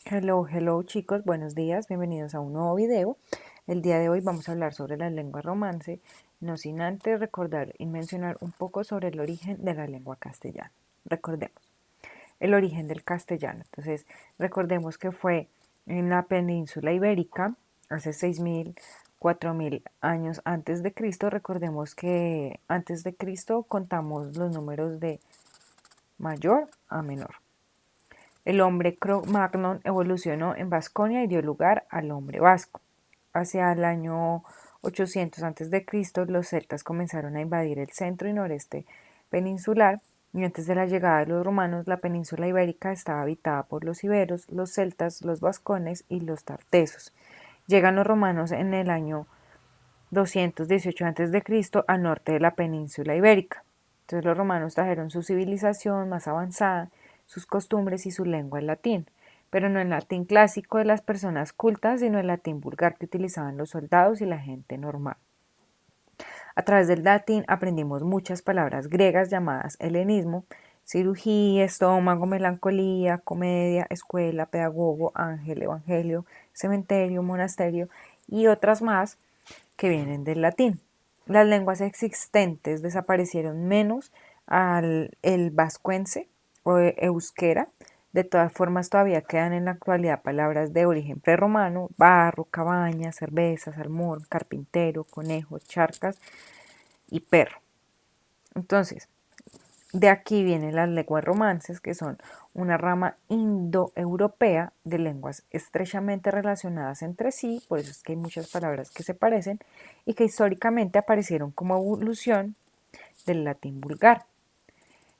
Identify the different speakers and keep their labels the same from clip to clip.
Speaker 1: Hello chicos, buenos días, bienvenidos a un nuevo video. El día de hoy vamos a hablar sobre la lengua romance, no sin antes recordar y mencionar un poco sobre el origen de la lengua castellana. Recordemos, el origen del castellano. Entonces, recordemos que fue en la península ibérica, hace 6.000, 4.000 años antes de Cristo. Recordemos que antes de Cristo contamos los números de mayor a menor. El hombre Cro-Magnon evolucionó en Vasconia y dio lugar al hombre vasco. Hacia el año 800 a.C., los celtas comenzaron a invadir el centro y noreste peninsular, y antes de la llegada de los romanos, la península ibérica estaba habitada por los iberos, los celtas, los vascones y los tartesos. Llegan los romanos en el año 218 a.C. al norte de la península ibérica. Entonces los romanos trajeron su civilización más avanzada, sus costumbres y su lengua en latín, pero no el latín clásico de las personas cultas, sino el latín vulgar que utilizaban los soldados y la gente normal. A través del latín aprendimos muchas palabras griegas llamadas helenismo: cirugía, estómago, melancolía, comedia, escuela, pedagogo, ángel, evangelio, cementerio, monasterio y otras más que vienen del latín. Las lenguas existentes desaparecieron menos al el vascuence o euskera. De todas formas, todavía quedan en la actualidad palabras de origen prerromano: barro, cabaña, cerveza, salmón, carpintero, conejo, charcas y perro. Entonces, de aquí vienen las lenguas romances, que son una rama indoeuropea de lenguas estrechamente relacionadas entre sí, por eso es que hay muchas palabras que se parecen, y que históricamente aparecieron como evolución del latín vulgar,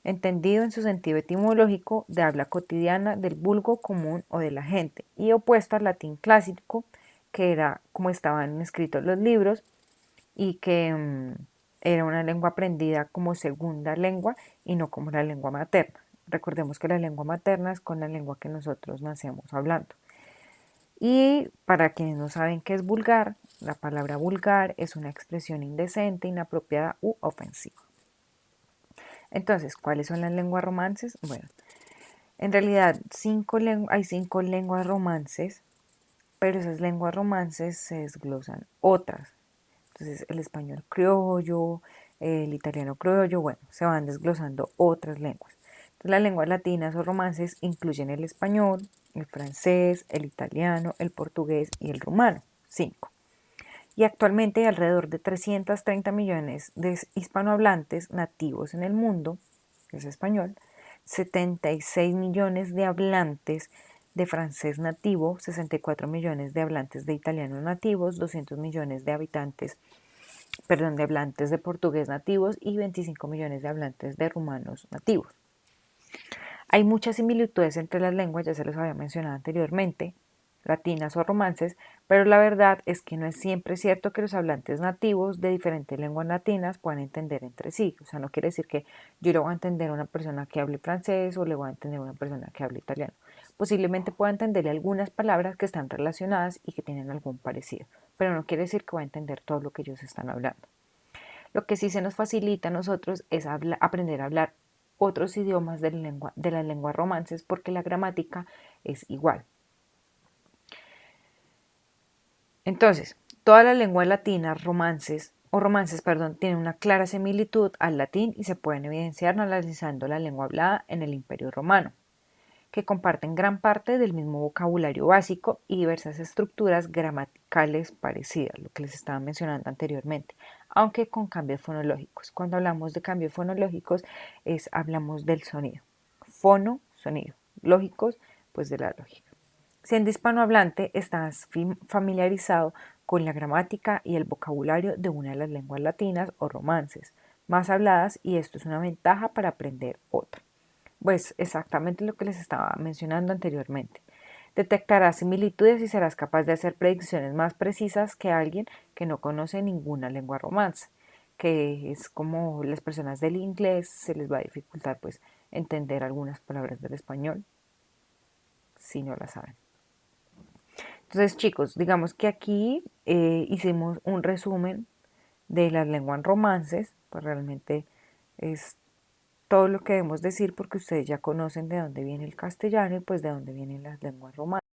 Speaker 1: entendido en su sentido etimológico de habla cotidiana del vulgo común o de la gente, y opuesto al latín clásico, que era como estaban escritos los libros, y que era una lengua aprendida como segunda lengua y no como la lengua materna. Recordemos que la lengua materna es con la lengua que nosotros nacemos hablando. Y para quienes no saben qué es vulgar, la palabra vulgar es una expresión indecente, inapropiada u ofensiva. Entonces, ¿cuáles son las lenguas romances? Bueno, en realidad hay 5 lenguas romances, pero esas lenguas romances se desglosan otras. Entonces, el español criollo, el italiano criollo, bueno, se van desglosando otras lenguas. Entonces, las lenguas latinas o romances incluyen el español, el francés, el italiano, el portugués y el rumano, 5. Y actualmente hay alrededor de 330 millones de hispanohablantes nativos en el mundo, que es español, 76 millones de hablantes de francés nativo, 64 millones de hablantes de italiano nativos, 200 millones de de hablantes de portugués nativos y 25 millones de hablantes de rumanos nativos. Hay muchas similitudes entre las lenguas, ya se los había mencionado anteriormente, latinas o romances, pero la verdad es que no es siempre cierto que los hablantes nativos de diferentes lenguas latinas puedan entender entre sí. O sea, no quiere decir que yo le voy a entender a una persona que hable francés o le voy a entender a una persona que hable italiano. Posiblemente pueda entenderle algunas palabras que están relacionadas y que tienen algún parecido, pero no quiere decir que va a entender todo lo que ellos están hablando. Lo que sí se nos facilita a nosotros es aprender a hablar otros idiomas de las lenguas romances, porque la gramática es igual. Entonces, todas las lenguas latinas romances, tienen una clara similitud al latín y se pueden evidenciar analizando la lengua hablada en el Imperio Romano, que comparten gran parte del mismo vocabulario básico y diversas estructuras gramaticales parecidas, lo que les estaba mencionando anteriormente, aunque con cambios fonológicos. Cuando hablamos de cambios fonológicos, hablamos del sonido. Fono, sonido. Lógicos, pues de la lógica. Siendo hispanohablante, estás familiarizado con la gramática y el vocabulario de una de las lenguas latinas o romances más habladas, y esto es una ventaja para aprender otra. Pues exactamente lo que les estaba mencionando anteriormente. Detectarás similitudes y serás capaz de hacer predicciones más precisas que alguien que no conoce ninguna lengua romance, que es como las personas del inglés se les va a dificultar pues entender algunas palabras del español si no las saben. Entonces, chicos, digamos que aquí hicimos un resumen de las lenguas romances, pues realmente es todo lo que debemos decir porque ustedes ya conocen de dónde viene el castellano y pues de dónde vienen las lenguas romances.